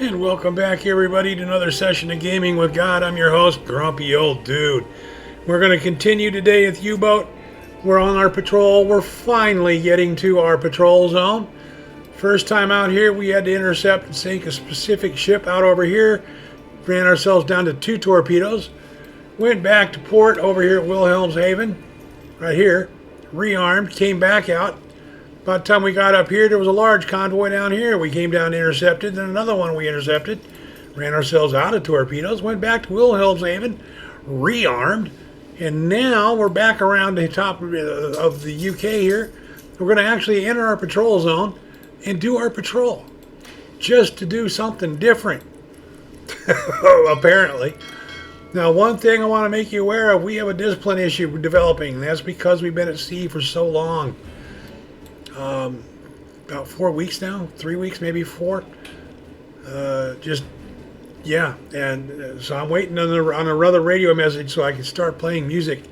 And welcome back, everybody, to another session of Gaming with God. I'm your host, Grumpy Old Dude. We're going to continue today with U-Boat. We're on our patrol. We're finally getting to our patrol zone. First time out here, we had to intercept and sink a specific ship out over here. Ran ourselves down to 2 torpedoes. Went back to port over here at Wilhelmshaven, right here. Rearmed, came back out. By the time we got up here, there was a large convoy down here. We came down, intercepted, then another one we intercepted. Ran ourselves out of torpedoes, went back to Wilhelmshaven, rearmed, and now we're back around the top of the UK here. We're going to actually enter our patrol zone and do our patrol. Just to do something different, apparently. Now, one thing I want to make you aware of, we have a discipline issue developing. That's because we've been at sea for so long. About 4 weeks now, 3 weeks, maybe 4. Yeah. And so I'm waiting on another radio message so I can start playing music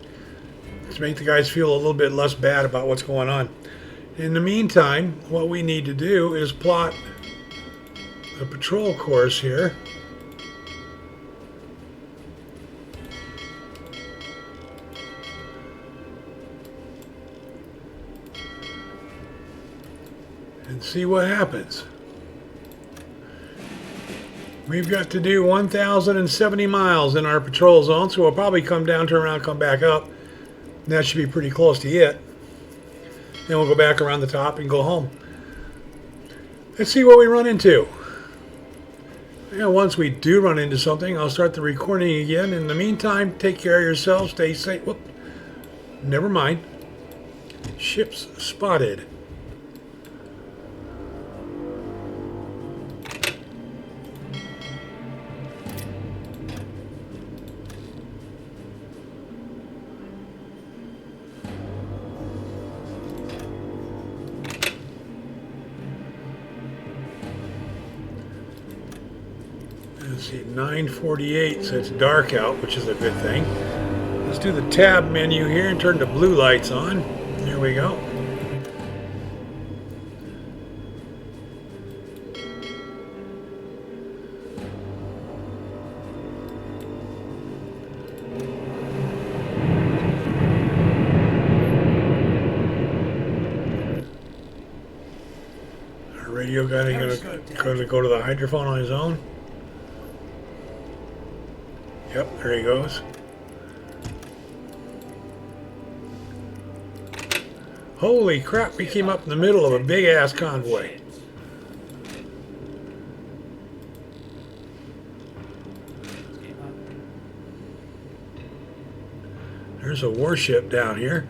to make the guys feel a little bit less bad about what's going on. In the meantime, what we need to do is plot a patrol course here. And see what happens. We've got to do 1,070 miles in our patrol zone, so we'll probably come down, turn around, come back up. That should be pretty close to it. Then we'll go back around the top and go home. Let's see what we run into. Yeah, once we do run into something, I'll start the recording again. In the meantime, take care of yourselves. Stay safe. Whoop. Never mind. Ships spotted. Let's see, 9:48, so it's dark out, which is a good thing. Let's do the tab menu here and turn the blue lights on. There we go. Our radio guy is going to go to the hydrophone on his own. Yep, there he goes. Holy crap, we came up in the middle of a big-ass convoy. There's a warship down here.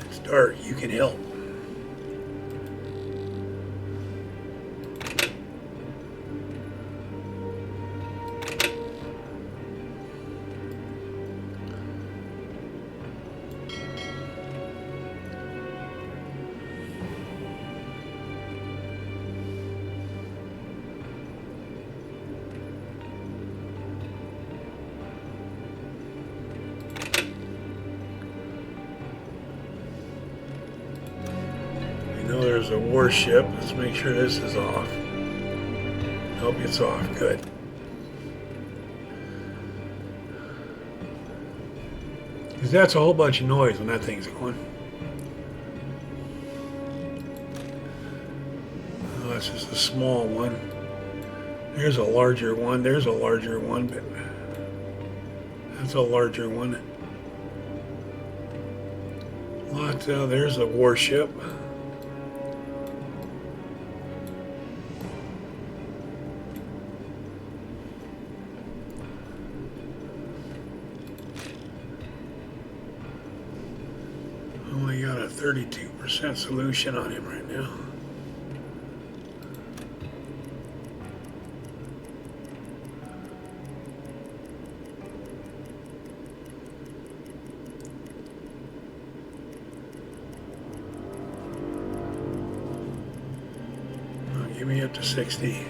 It's dark, you can help. There's a warship. Let's make sure this is off. Nope, it's off. Good. Because that's a whole bunch of noise when that thing's going. Oh, that's just a small one. There's a larger one. There's a larger one, but that's a larger one. There's a warship. Only got a 32% solution on him right now. Give me up to 60.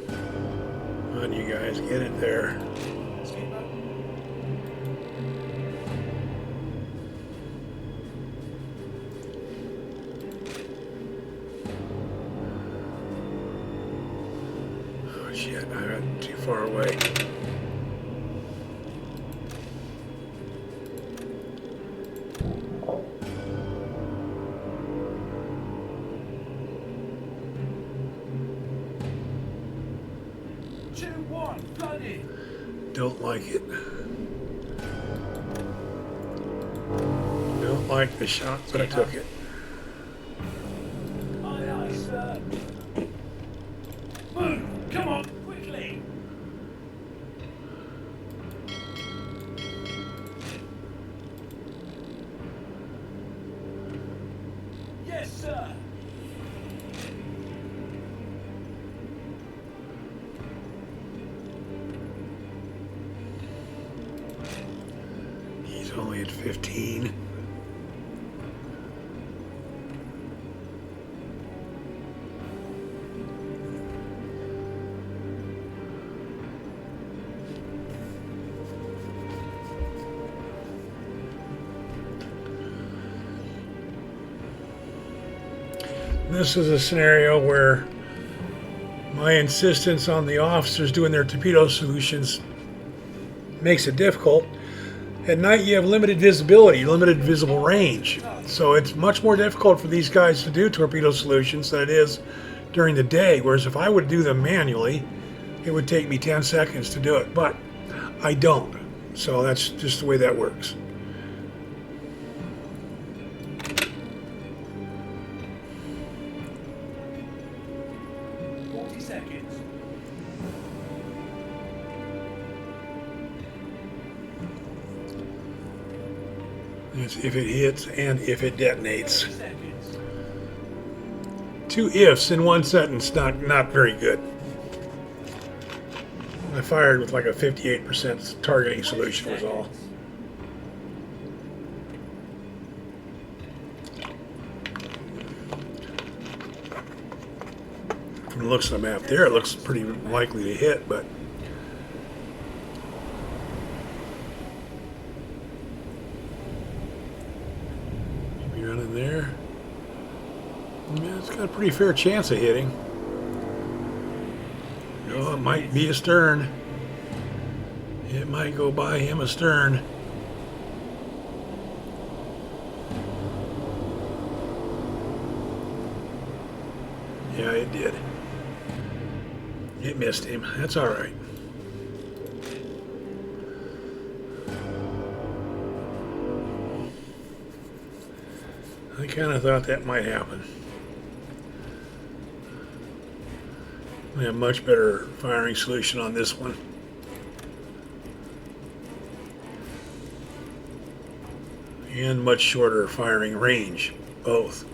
Come on, you guys, get it there. Shit, I got too far away. Don't like it. Don't like the shot, but I took it. Aye, aye, sir. Move! Come on, quickly! Yes, sir. He's only at 15. This is a scenario where my insistence on the officers doing their torpedo solutions makes it difficult. At night you have limited visibility, limited visible range. So it's much more difficult for these guys to do torpedo solutions than it is during the day. Whereas if I would do them manually, it would take me 10 seconds to do it. But I don't. So that's just the way that works. It's if it hits and if it detonates. 2 ifs in one sentence, not very good. I fired with like a 58% targeting solution was all. From the looks of the map there, it looks pretty likely to hit, but running there. Yeah, it's got a pretty fair chance of hitting. Oh, it might be astern. It might go by him astern. Yeah, it did. It missed him. That's all right. I kind of thought that might happen. I have much better firing solution on this one. And much shorter firing range, both.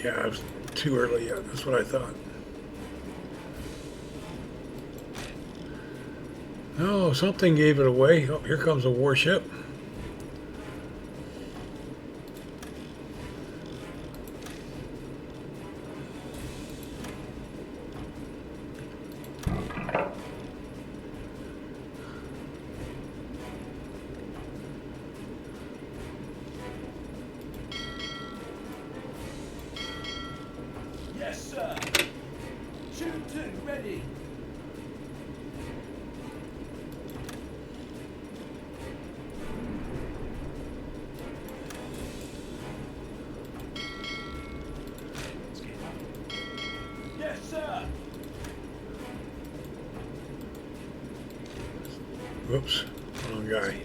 Yeah, I was too early. Yeah, that's what I thought. Oh, something gave it away. Oh, here comes a warship. Yes, sir. 2-2, ready. Yes, sir. Whoops, wrong guy.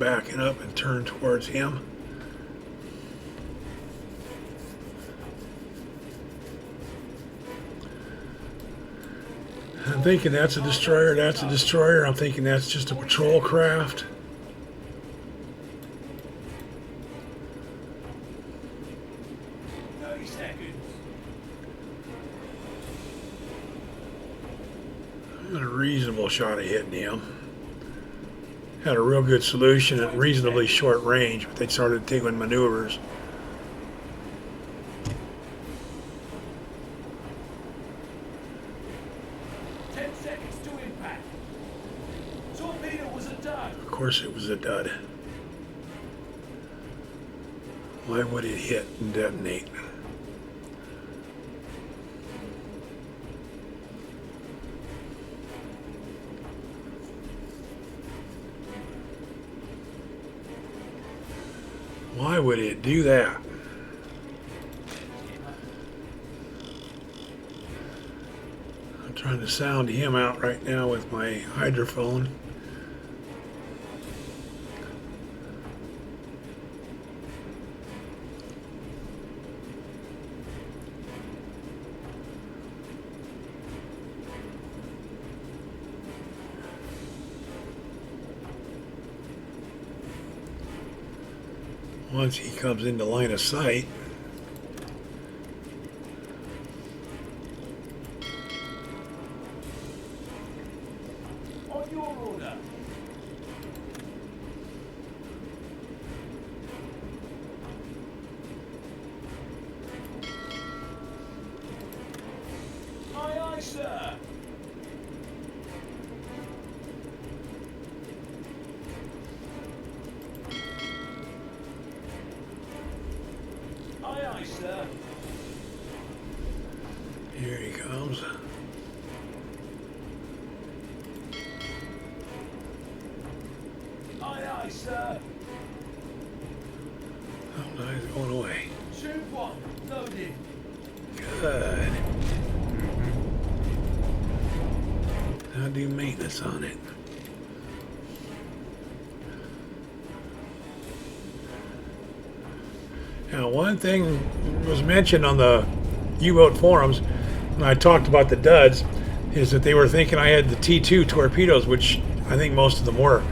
backing up and turn towards him. I'm thinking that's a destroyer, that's a destroyer. I'm thinking that's just a patrol craft. A reasonable shot of hitting him. Had a real good solution at reasonably short range, but they started taking maneuvers. Of course it was a dud. Why would it hit and detonate? Why would it do that? I'm trying to sound him out right now with my hydrophone. Once he comes into line of sight, on your order. Aye, aye, sir. Aye, aye, sir. here he comes. Aye, aye, sir. Oh, no, he's going away. Tube 1, loaded. Good. Now do maintenance on it. Now, one thing was mentioned on the U-boat forums when I talked about the duds is that they were thinking I had the T2 torpedoes, which I think most of them were.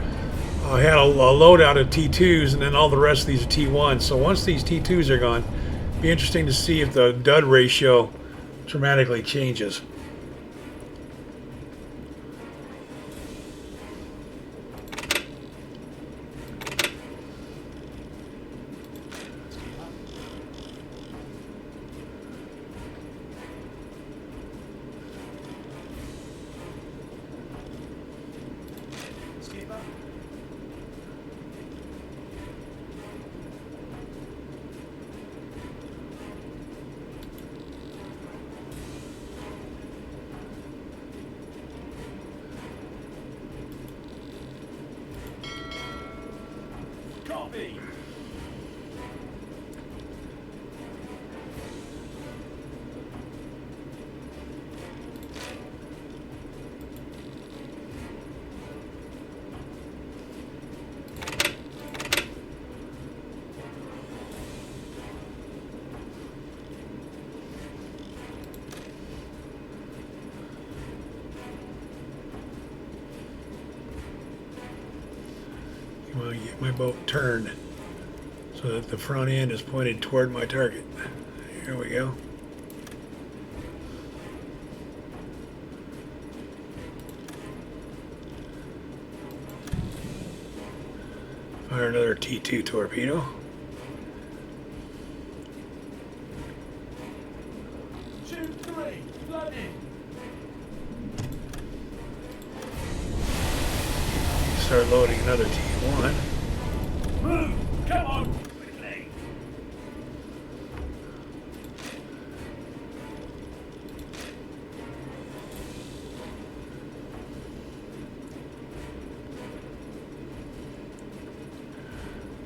I had a loadout of T2s, and then all the rest of these are T1s. So once these T2s are gone, it'll be interesting to see if the dud ratio dramatically changes. Skipper. Copy. I'm going to get my boat turned so that the front end is pointed toward my target. Here we go. Fire another T2 torpedo. Tube 3, loaded. Start loading another T1. Move! Come on! Quickly!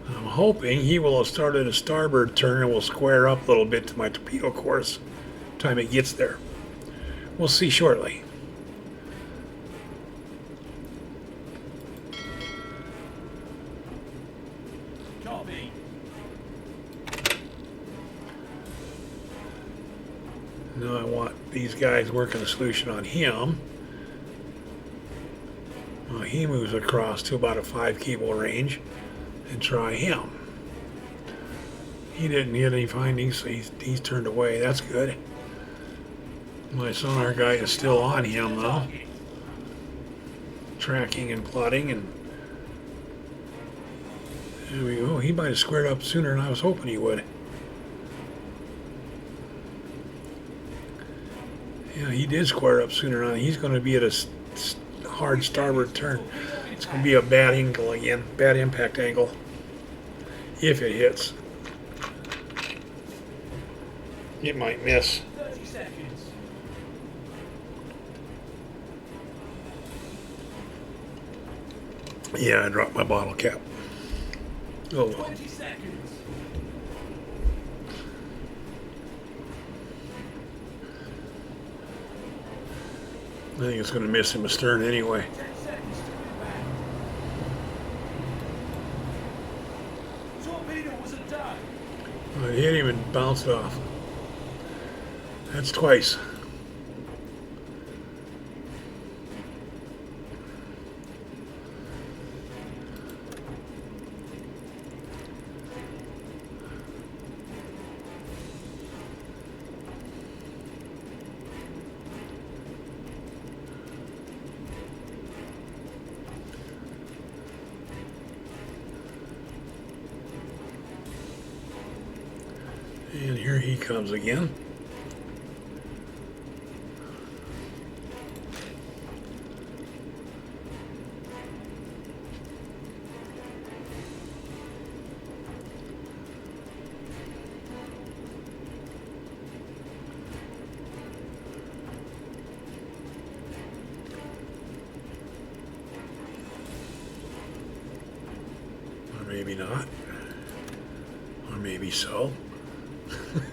I'm hoping he will have started a starboard turn and will square up a little bit to my torpedo course time it gets there. We'll see shortly. Copy. Now I want these guys working a solution on him. Well, he moves across to about a 5 cable range and try him. He didn't get any findings, so he's turned away. That's good. My sonar guy is still on him though, tracking and plotting, and there we go. He might have squared up sooner than I was hoping he would. Yeah, he did square up sooner on. He's going to be at a hard starboard turn. It's going to be a bad angle again, bad impact angle, if it hits. It might miss. 30 seconds. Yeah, I dropped my bottle cap. Oh well. 20 seconds. I think it's going to miss him astern anyway. 10 seconds to impact. Torpedo wasn't done. Well, it hit him and bounced off. That's twice. And here he comes again. Or maybe not. Or maybe so. And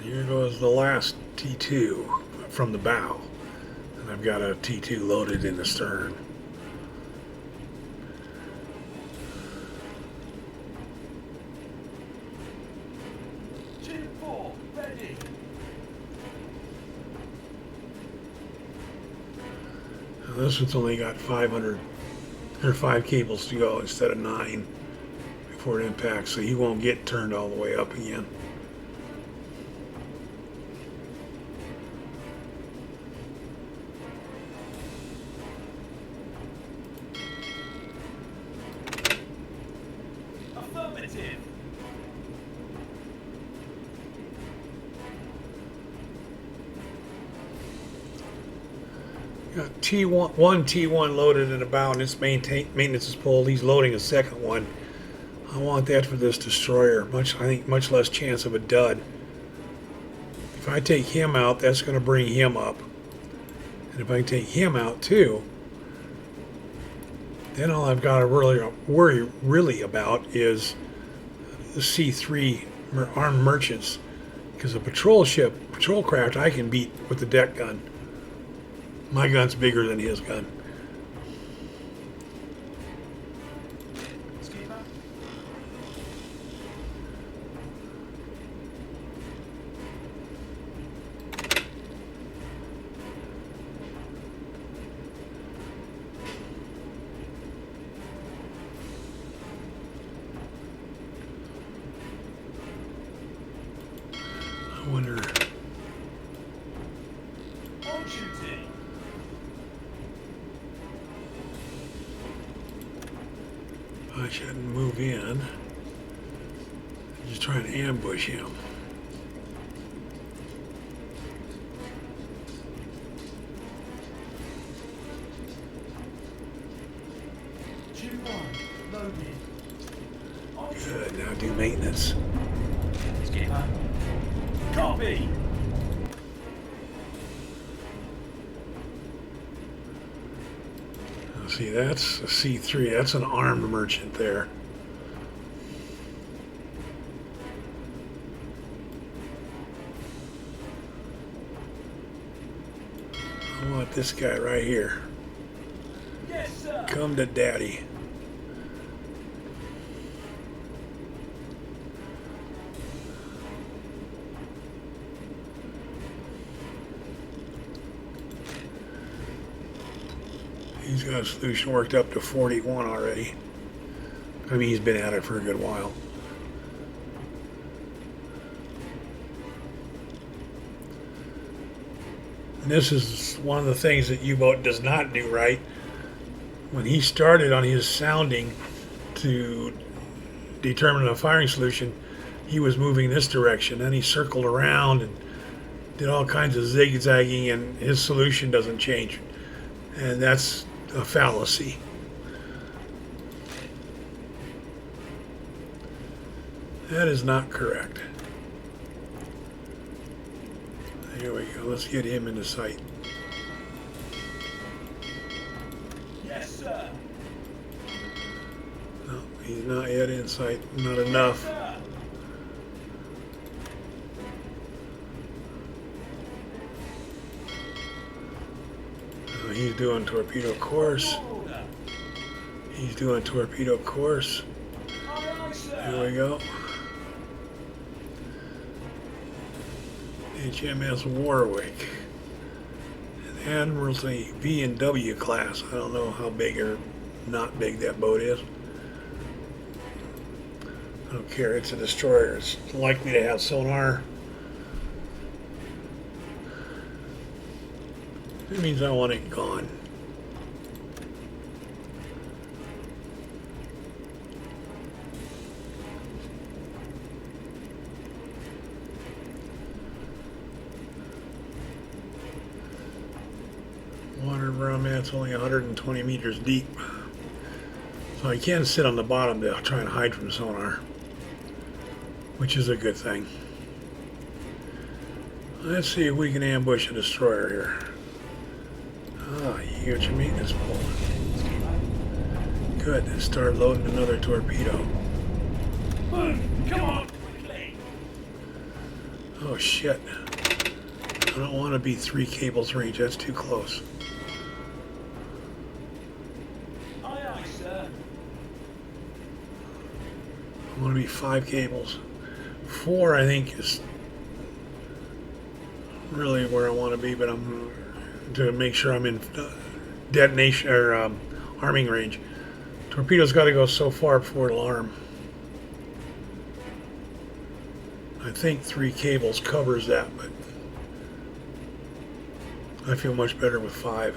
here goes the last T2 from the bow. And I've got a T2 loaded in the stern. Team 4, ready. Now this one's only got 500 or 5 cables to go instead of 9 before it impacts, so he won't get turned all the way up again. Affirmative. Got one T1 loaded in the bow, and its maintenance is pulled. He's loading a second one. I want that for this destroyer. I think much less chance of a dud. If I take him out, that's going to bring him up. And if I take him out too, then all I've got to worry really about is the C3 armed merchants. Because a patrol craft, I can beat with the deck gun. My gun's bigger than his gun. Skipper. I wonder. On duty. I shouldn't move in. Just trying to ambush him. Team 1, loaded. On Good, now do maintenance. Skipper. Copy. Now see, that's a C3. That's an armed merchant there. I want this guy right here. Yes, sir. Come to daddy. He's got a solution worked up to 41 already. I mean, he's been at it for a good while. And this is one of the things that U-boat does not do right. When he started on his sounding to determine a firing solution, he was moving this direction. Then he circled around and did all kinds of zigzagging, and his solution doesn't change. And that's a fallacy. That is not correct. Here we go. Let's get him into sight. Yes, sir. No, he's not yet in sight. Not enough. Sir. He's doing torpedo course. Order. He's doing torpedo course. Aye, aye, sir. Here we go. HMS Warwick. An Admiralty V and W class. I don't know how big or not big that boat is. I don't care. It's a destroyer. It's likely to have sonar. That means I want it gone. Water where I'm at's only 120 meters deep. So I can sit on the bottom to try and hide from sonar, which is a good thing. Let's see if we can ambush a destroyer here. Ah, you got your maintenance pulling. Good. Start loading another torpedo. Move. Come on, quickly. Oh shit. I don't want to be 3 cables range. That's too close. Aye, aye, sir. I want to be 5 cables. 4, I think, is really where I want to be, but I'm to make sure I'm in detonation or arming range. Torpedo's got to go so far before it'll arm. I think 3 cables covers that, but I feel much better with 5.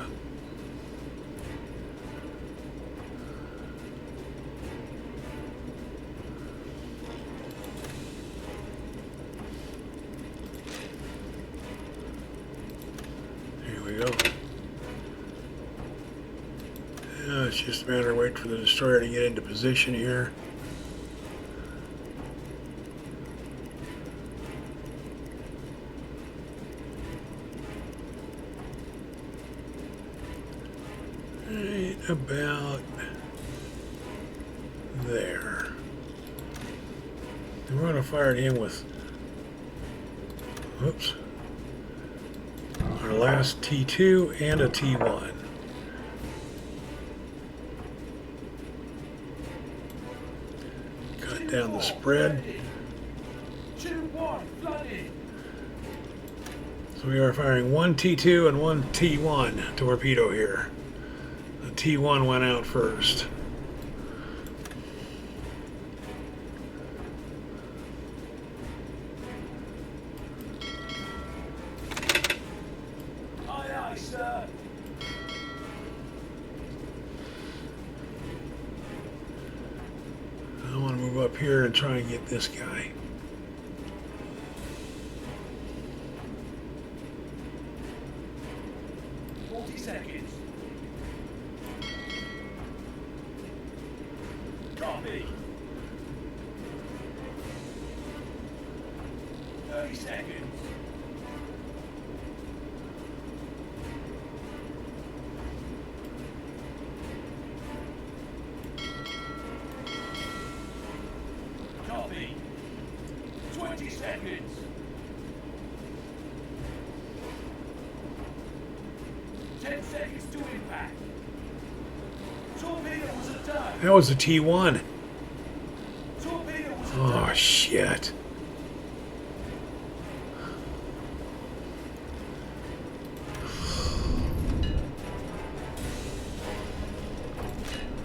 Here we go. It's just a matter of waiting for the destroyer to get into position here. Right about there. And we're going to fire it in with, whoops, our last T2 and a T1. Cut down the spread. 2-1, flooded. So we are firing 1 T2 and 1 T1 torpedo here. The T1 went out first. Aye, aye, sir. I want to move up here and try and get this guy. Seconds. Copy. 30 seconds. Copy. 20 seconds. 10 seconds to impact. Torpedo was a done. That was a T1. Torpedo was a Oh, done. shit.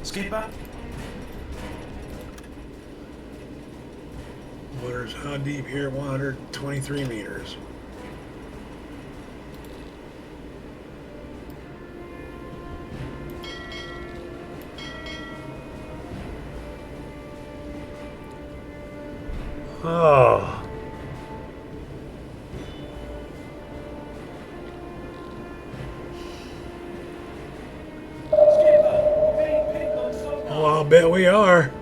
Skipper. Water's how deep here? 123 meters. Oh. Skipper, we're being pinged on sonar. Oh, I'll bet we are.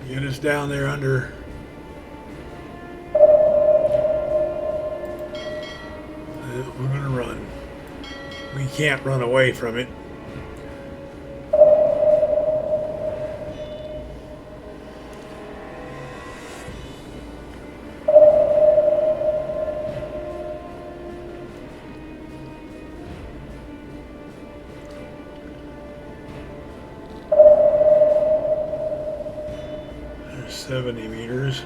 Get us down there under. We're gonna run. We can't run away from it. There's 70 meters.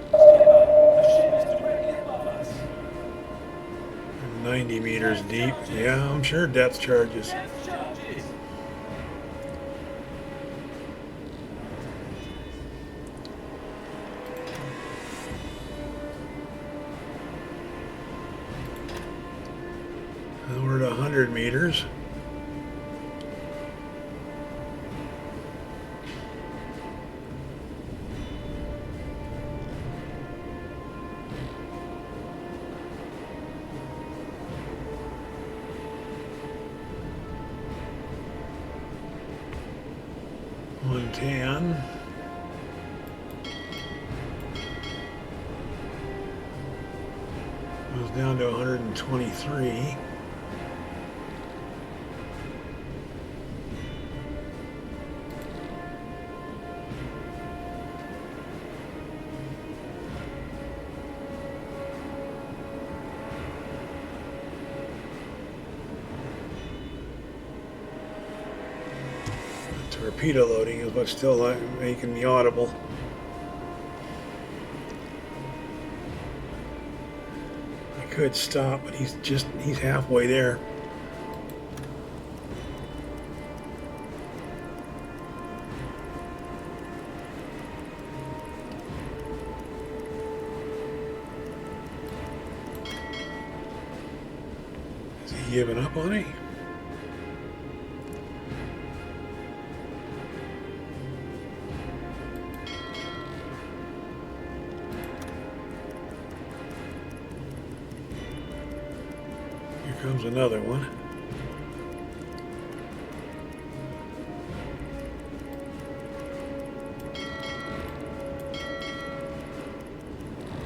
Skipper, the ship is directly above us. 90 meters deep. Yeah, I'm sure depth charges. Depth charges. And we're at 100 meters. One tan. Goes down to 123. Torpedo loading is what's still making me audible. I could stop, but he's halfway there. Is he giving up on it? Here comes another one.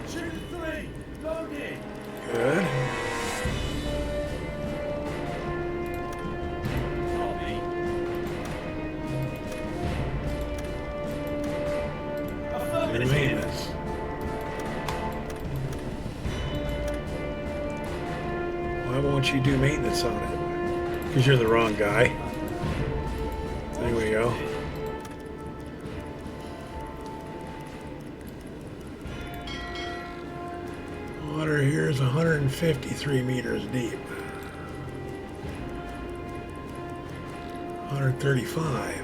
Ship 3, loaded. Good. Copy. Good Affirmative. maintenance. Why won't you do maintenance on it? Because you're the wrong guy. There we go. Water here is 153 meters deep. 135.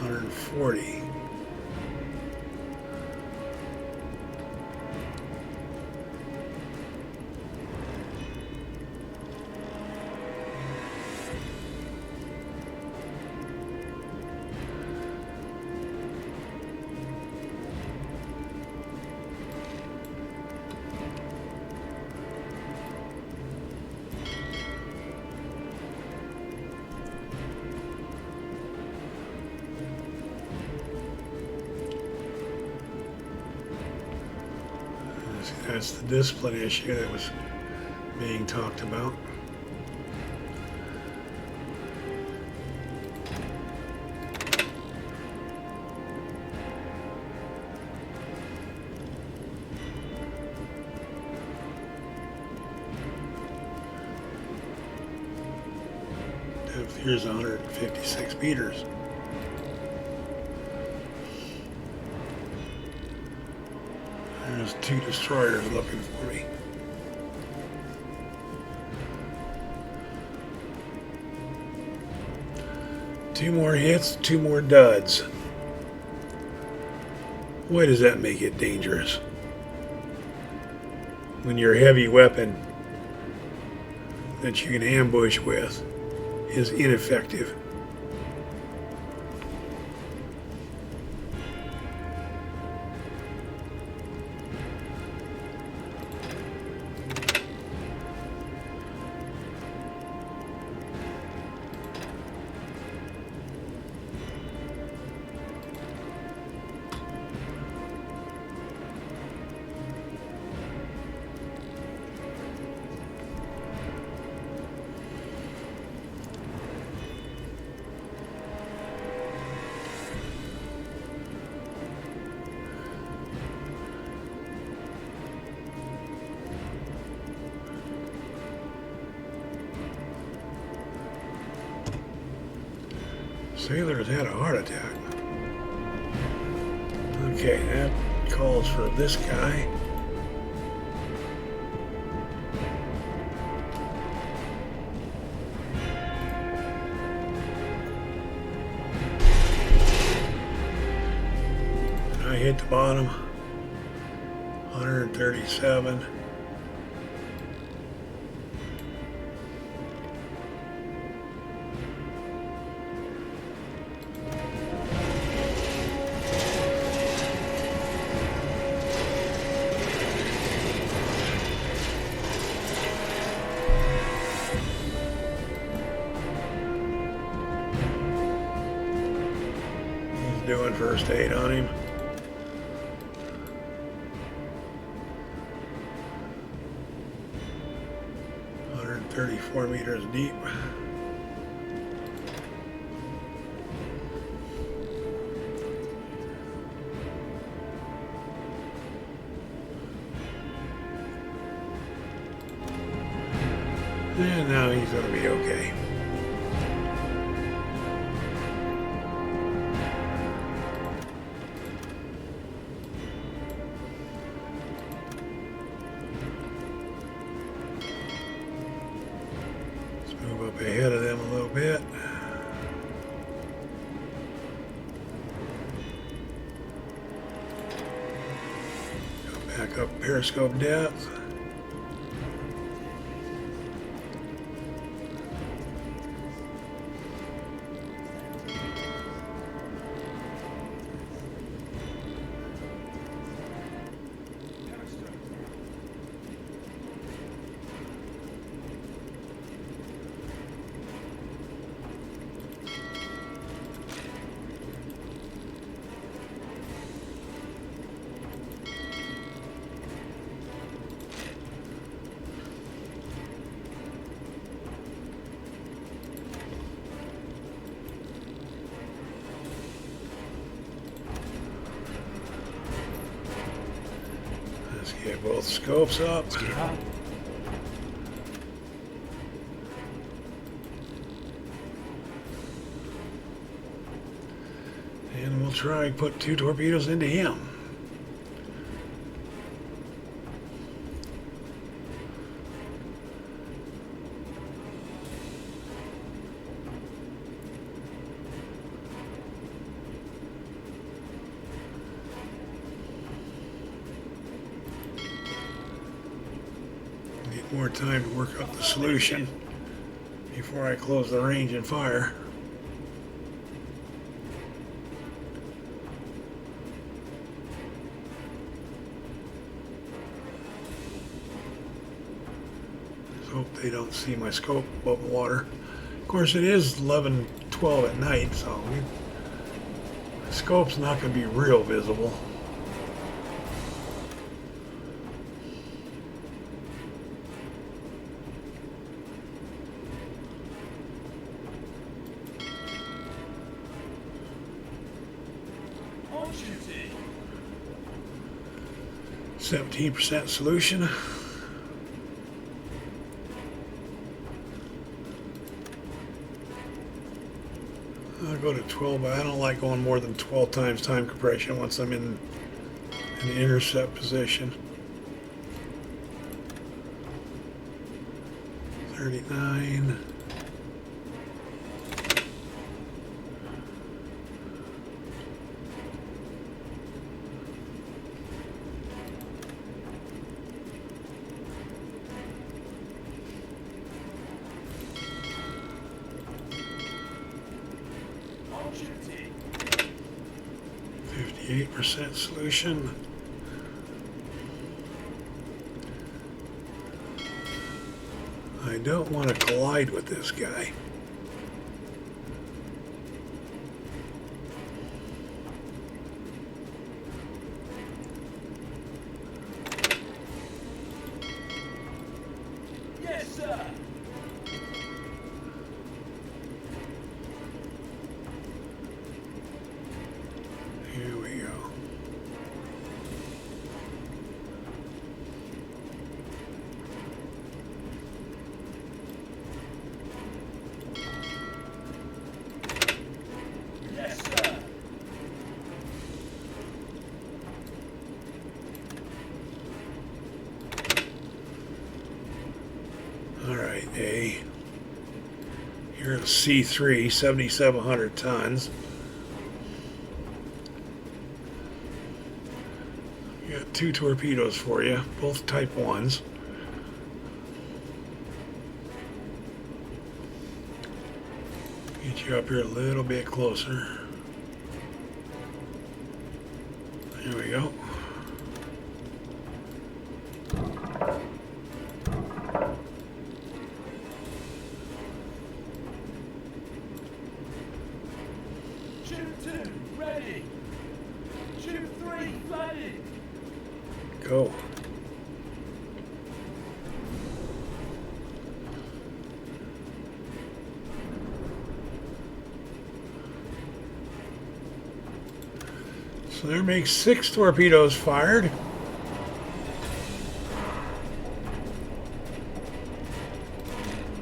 140. it's the discipline issue that was being talked about. Here's 156 meters. There's 2 destroyers looking for me. Two more hits, 2 more duds. Why does that make it dangerous? When your heavy weapon that you can ambush with is ineffective. Sailor's had a heart attack. Okay, that calls for this guy. I hit the bottom. 137. Doing first aid on him. Hundred 34 meters deep. And now he's going to be okay. Move up ahead of them a little bit. Go back up periscope depth. Let's get both scopes up. And we'll try and put 2 torpedoes into him. Need more time to work up the solution before I close the range and fire. Hope they don't see my scope above the water. Of course, it is 11:12 at night, so the scope's not going to be real visible. 17% solution. I'll go to 12, but I don't like going more than 12 times time compression once I'm in an intercept position. 39. On duty. 58% solution. I don't want to collide with this guy. Yes, sir. Here we go. Yes, sir. All right, A. You're at C3, 7,700 tons. Got 2 torpedoes for you, both Type 1s. Get you up here a little bit closer. There we go. Tube 2, ready. Tube 3, flooded. Go. So there makes 6 torpedoes fired.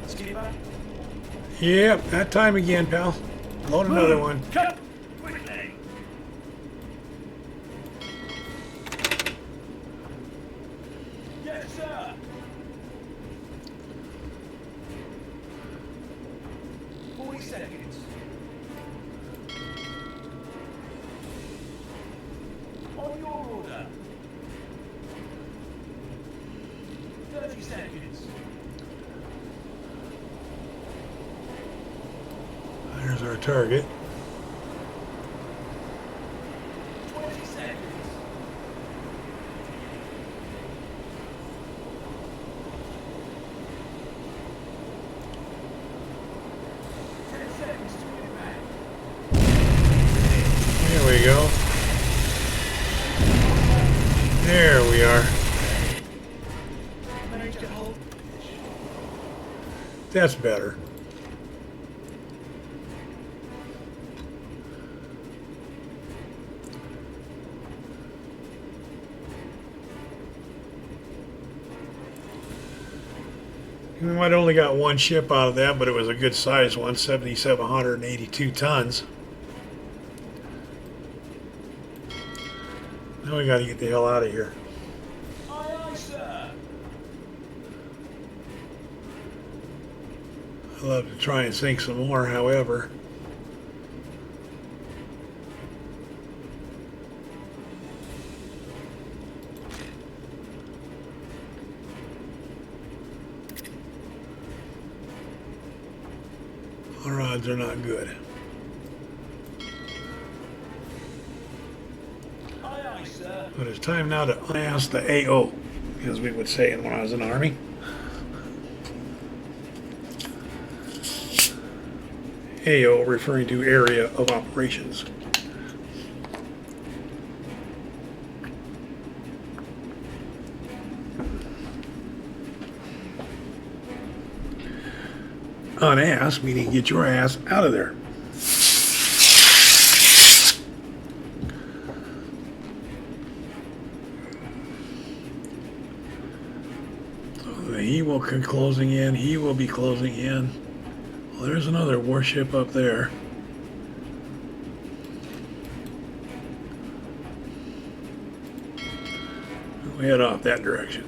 Skipper. Yep, that time again, pal. Load another one. Cut. Quickly. Yes, sir. Seconds. On your order. 30 seconds. There's our target. 20 seconds. There we go. There we are. That's better. You might only got one ship out of that, but it was a good size one, 7,782 tons. Now we got to get the hell out of here. Aye, aye, sir. I'd love to try and sink some more, however. Our odds are not good. Aye, aye, sir. But it's time now to unass the AO, as we would say when I was in the Army. AO referring to area of operations. Unass meaning get your ass out of there. So he will be closing in. He will be closing in. Well, there's another warship up there. We'll head off that direction.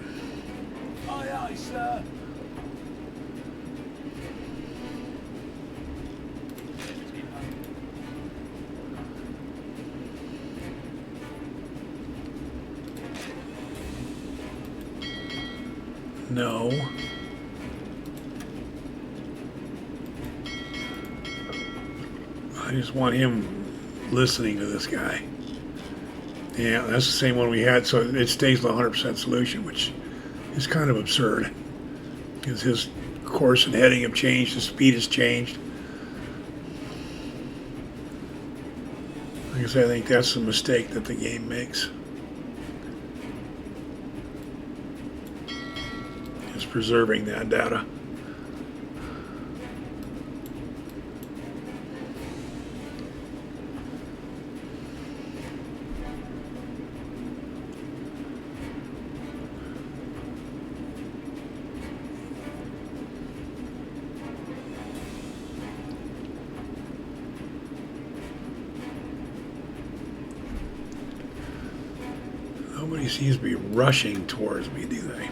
Aye, aye, sir. No. I just want him listening to this guy. Yeah, that's the same one we had, so it stays the 100% solution, which is kind of absurd. Because his course and heading have changed, his speed has changed. Like I said, I think that's the mistake that the game makes. Is preserving that data. Nobody seems to be rushing towards me, do they?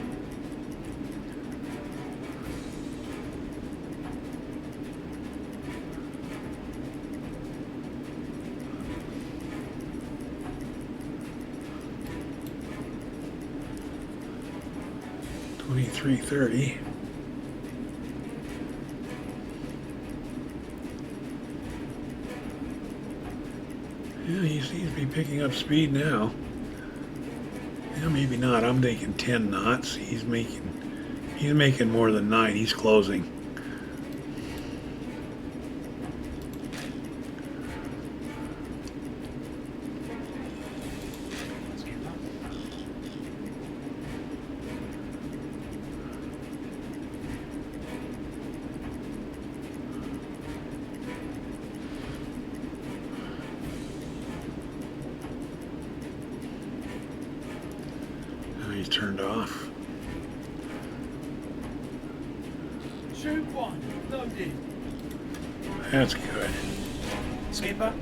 $23.30. Yeah, he seems to be picking up speed now. Yeah, maybe not. I'm making 10 knots. He's making more than 9. He's closing. He's turned off. Shoot one. Loaded. That's good. Skipper.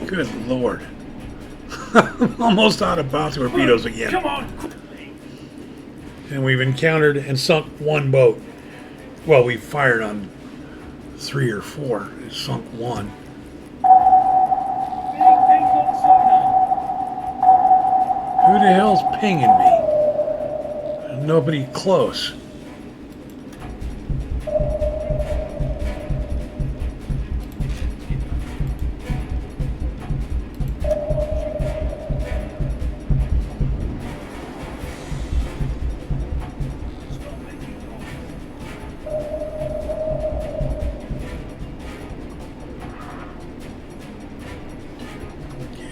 Good Lord. I'm almost out of bow torpedoes again. Come on, quickly. And we've encountered and sunk one boat. Well, we fired on 3 or 4. It sunk one. Ping on sonar. Who the hell's pinging me? There's nobody close.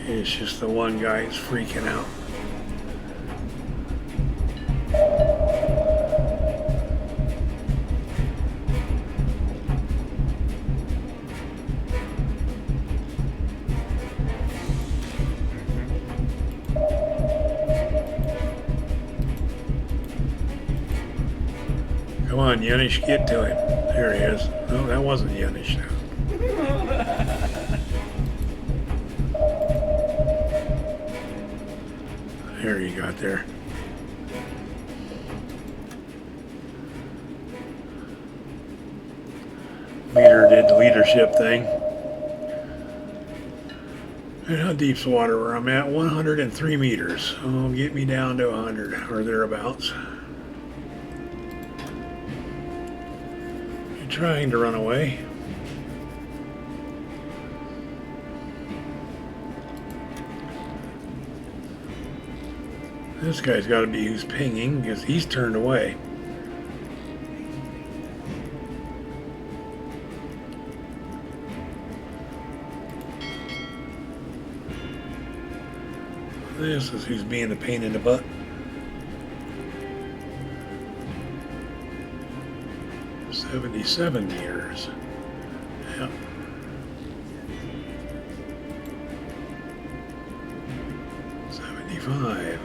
It's just the one guy who's freaking out. Come on, Yenish, get to him. There he is. No, that wasn't Yenish. There you got there. Leader did the leadership thing. And how deep's the water where I'm at? 103 meters. Oh, get me down to 100 or thereabouts. You're trying to run away. This guy's got to be who's pinging because he's turned away. This is who's being a pain in the butt. $77 meters. Yep. $75.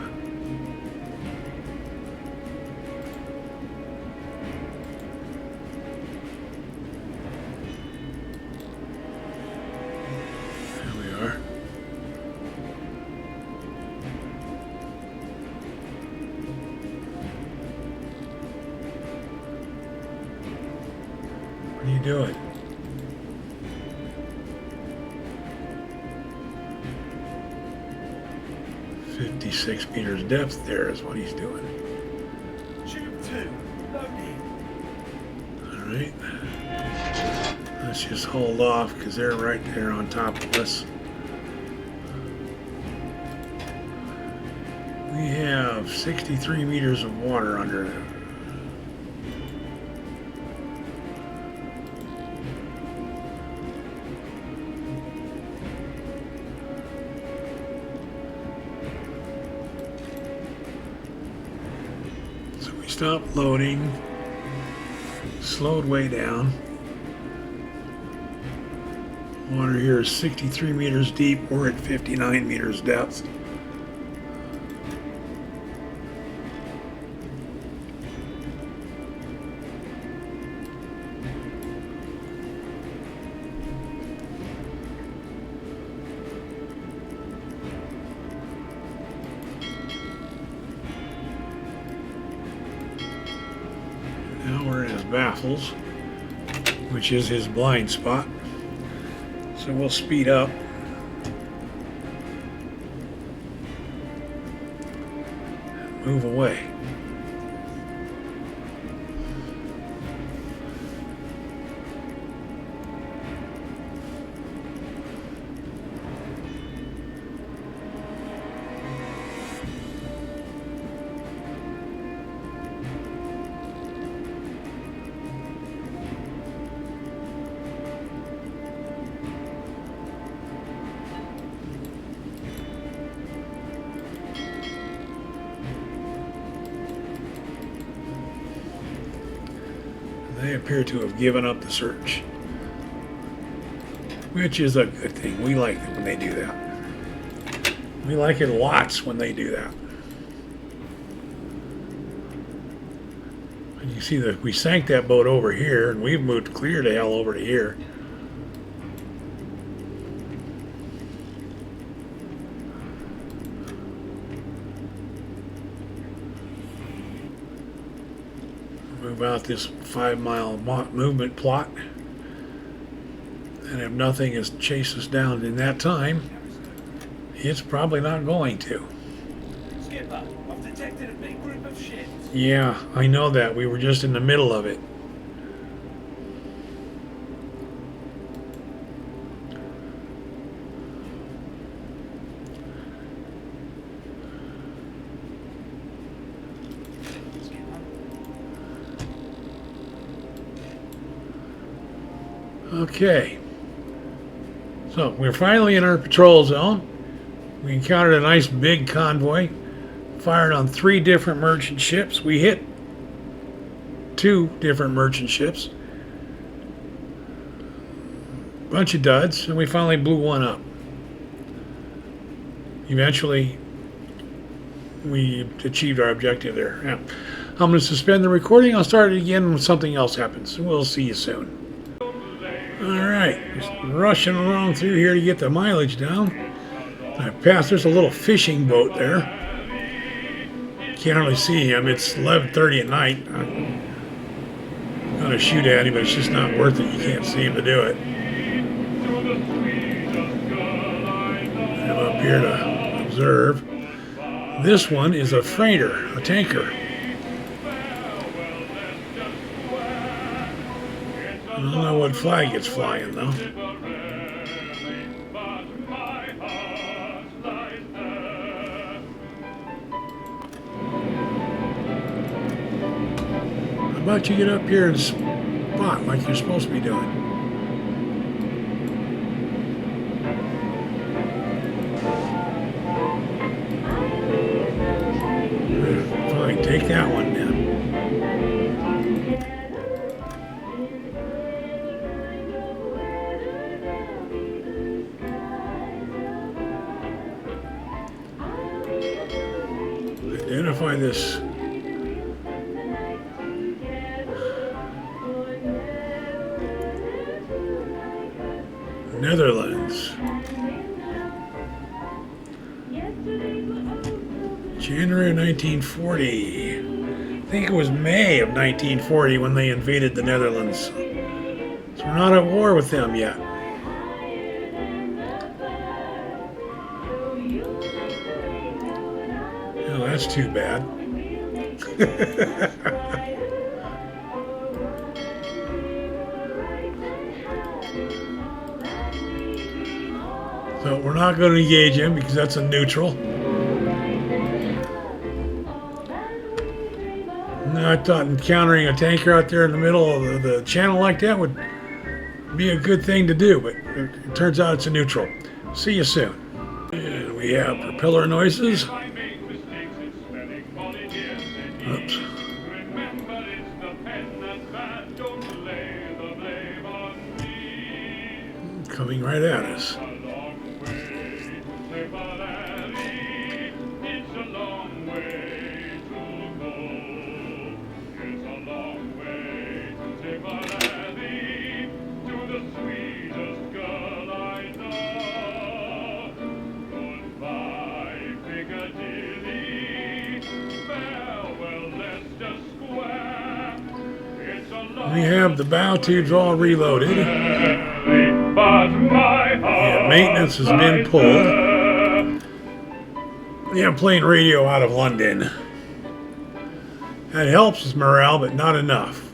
he doing? "56 meters depth there is what he's doing." Tube 2, loading. Alright. Let's just hold off because they're right there on top of us. We have 63 meters of water under it. So we stopped loading, slowed way down. Water here is 63 meters deep. We're at 59 meters depth. Now we're in his baffles, which is his blind spot. So we'll speed up. Move away. They appear to have given up the search, which is a good thing. We like it when they do that. We like it lots when they do that. And you see that we sank that boat over here, and we've moved clear to hell over to here. Move out this 5-mile movement plot, and if nothing has chased us down in that time, it's probably not going to. Skipper, I've detected a big group of ships. Yeah, I know that. We were just in the middle of it. Okay, so we're finally in our patrol zone. We encountered a nice big convoy, fired on 3 different merchant ships. We hit 2 different merchant ships, bunch of duds, and we finally blew one up. Eventually, we achieved our objective there. Now, I'm going to suspend the recording. I'll start it again when something else happens. We'll see you soon. Alright, just rushing along through here to get the mileage down. I passed, there's a little fishing boat there. Can't hardly see him. It's 11:30 at night. I'm going to shoot at him, but it's just not worth it. You can't see him to do it. I'm up here to observe. This one is a freighter, a tanker. I don't know what flag it's flying, though. How about you get up here and spot like you're supposed to be doing? Fine, take that one down. Identify this Netherlands. January 1940. I think it was May of 1940 when they invaded the Netherlands. We're not at war with them yet. Oh, that's too bad. So we're not going to engage him because that's a neutral. I thought encountering a tanker out there in the middle of the channel like that would be a good thing to do, but it turns out it's a neutral. See you soon. And we have propeller noises. Oops. Coming right at us. We have the bow tubes all reloaded. Yeah, maintenance has been pulled. Yeah, I'm playing radio out of London. That helps with morale, but not enough.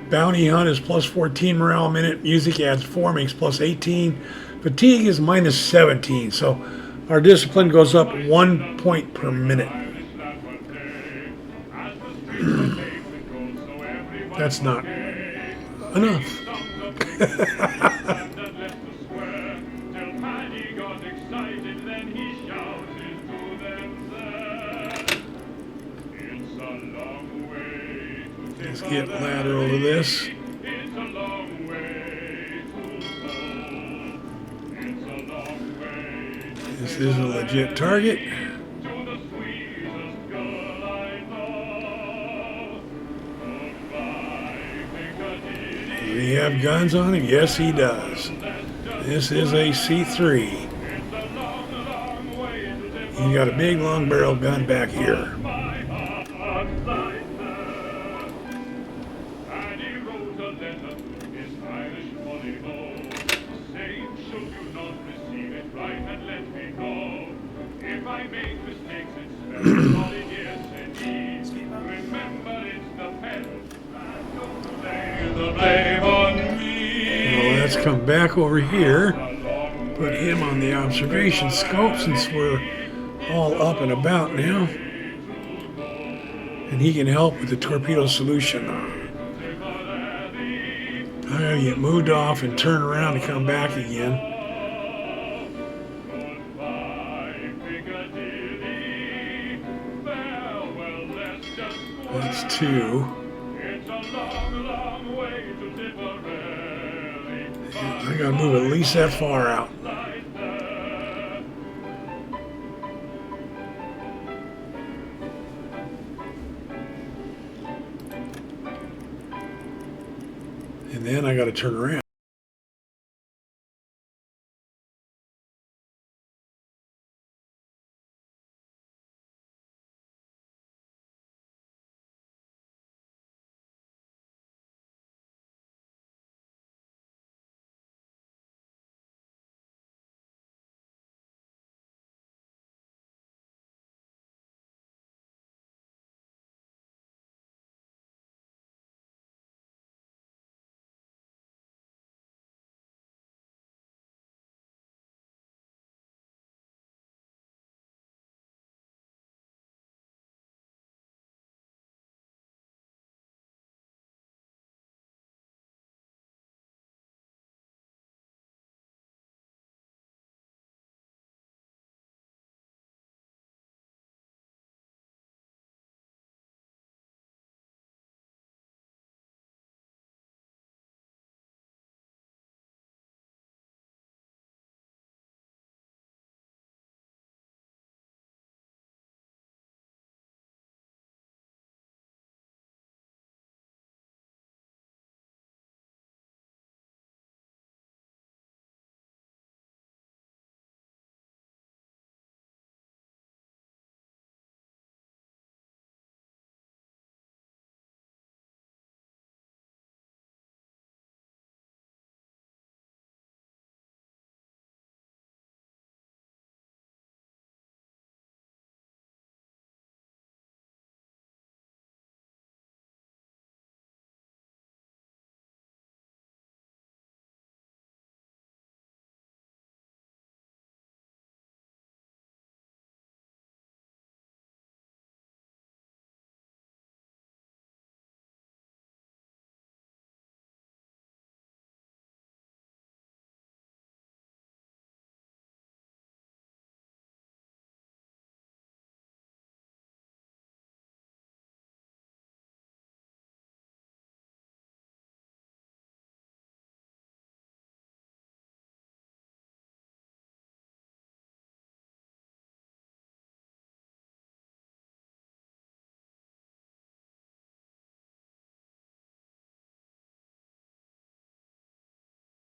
Bounty hunt is plus 14 morale a minute. Music adds 4, makes plus 18. Fatigue is minus 17, so our discipline goes up 1 point per minute. That's not enough. Let's get lateral to this. This is a legit target. Does he have guns on him? Yes, he does. This is a C3. He's got a big long barrel gun back here. Well, let's come back over here, put him on the observation scope since we're all up and about now, and he can help with the torpedo solution. I gotta get moved off and turn around and come back again. That's 2. I gotta move at least that far out. And then I gotta turn around.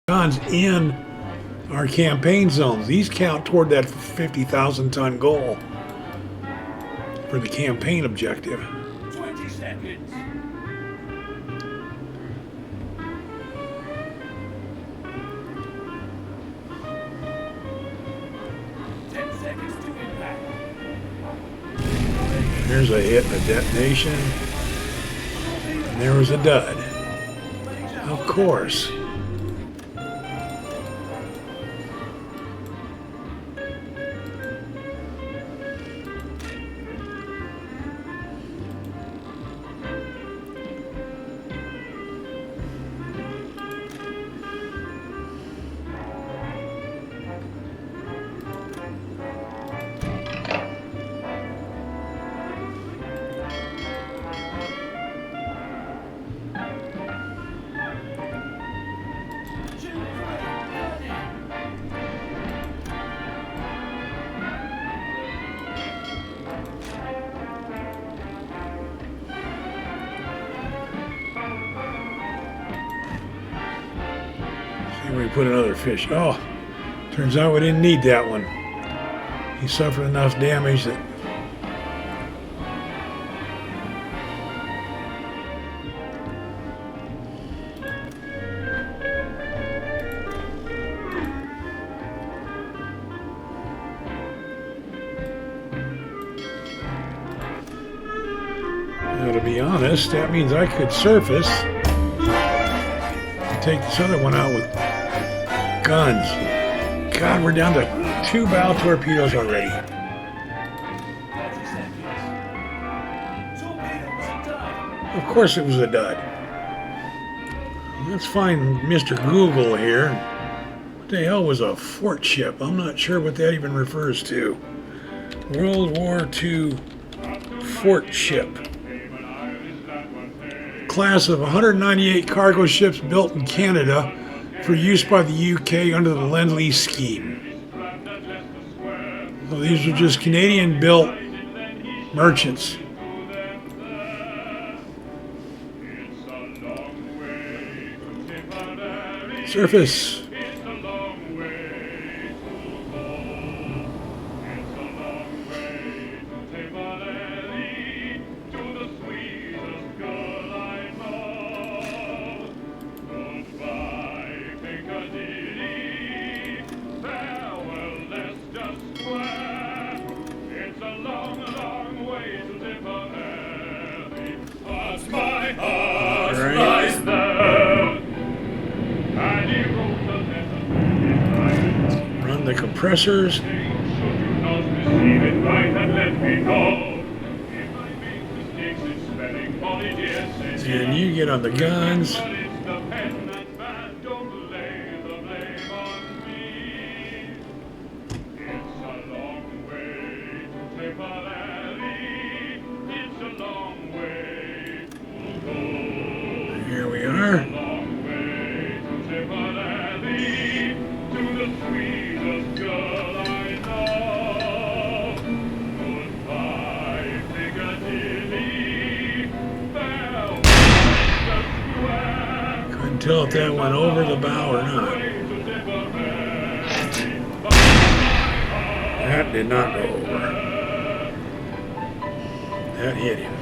guns in our campaign zones. These count toward that 50,000 ton goal for the campaign objective. 20 seconds. There's a hit and a detonation. And there was a dud. Of course. We put another fish. Oh, turns out we didn't need that one. He suffered enough damage that now, to be honest, that means I could surface and take this other one out with guns. God, we're down to 2 bow torpedoes already. 30 seconds. Torpedo was done. Of course it was a dud. Let's find Mr. Google here. What the hell was a fort ship? I'm not sure what that even refers to. World War II fort ship. Class of 198 cargo ships built in Canada for use by the UK under the Lend-Lease scheme. So these are just Canadian-built merchants. Surface. Run the compressors. And you get on the guns. Here we are. Couldn't tell if that went over the bow or not. That did not go over. That hit him.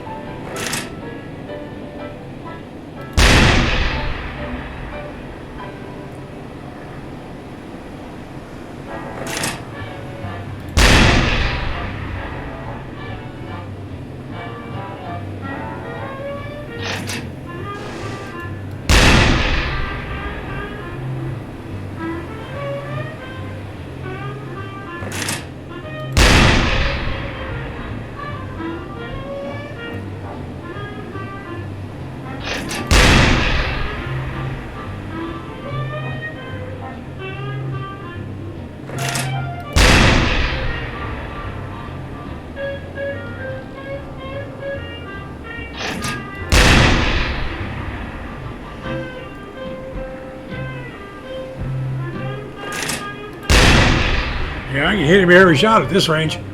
Yeah, I can hit him every shot at this range. He's on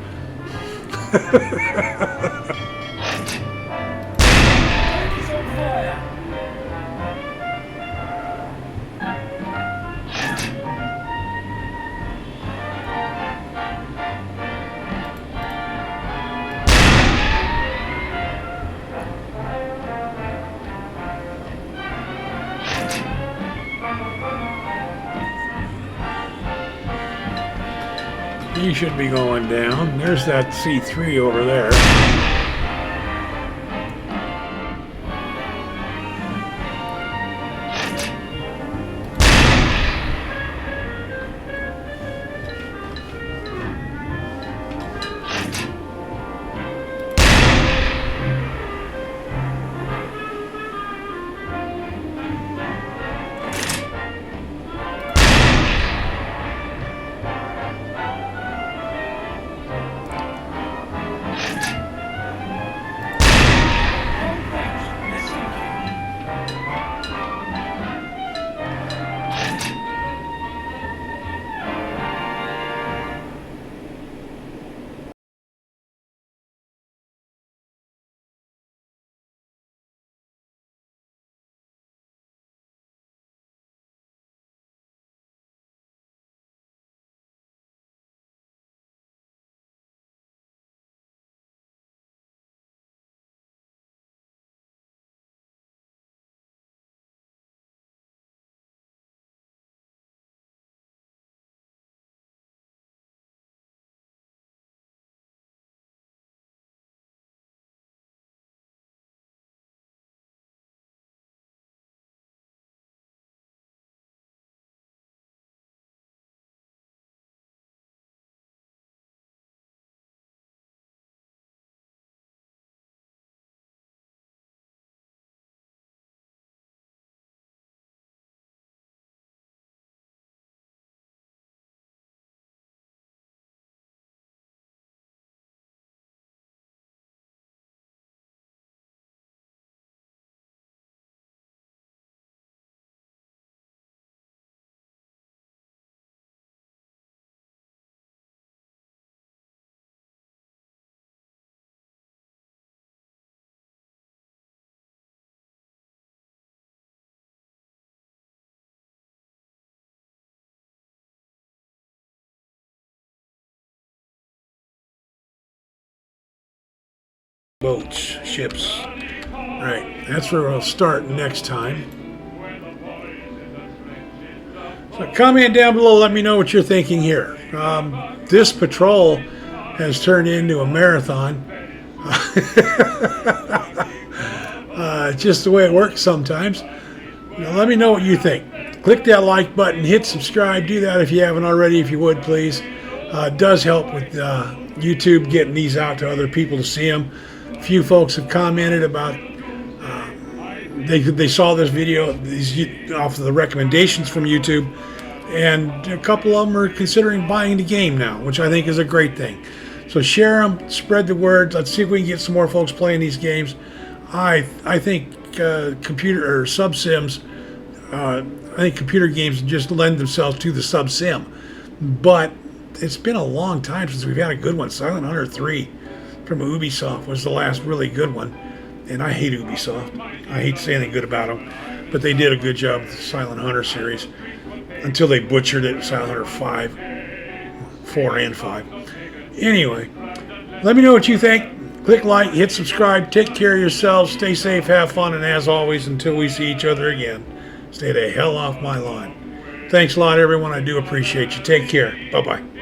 fire. He should be going down. There's that C3 over there. Boats, ships. Right, that's where we'll start next time. So comment down below, let me know what you're thinking here. This patrol has turned into a marathon. Just the way it works sometimes. Let me know what you think. Click that like button, hit subscribe, do that if you haven't already, if you would please. It does help with YouTube getting these out to other people to see them. A few folks have commented about they saw this video off of the recommendations from YouTube, and a couple of them are considering buying the game now, which I think is a great thing. So share them, spread the word. Let's see if we can get some more folks playing these games. I think computer or sub sims. I think computer games just lend themselves to the sub sim, but it's been a long time since we've had a good one. Silent Hunter 3 from Ubisoft was the last really good one, and I hate Ubisoft. I hate to say anything good about them, but they did a good job with the Silent Hunter series until they butchered it with Silent Hunter 5, 4 and 5. Anyway, let me know what you think. Click like, hit subscribe, take care of yourselves, stay safe, have fun, and as always, until we see each other again, stay the hell off my lawn. Thanks a lot, everyone. I do appreciate you. Take care. Bye-bye.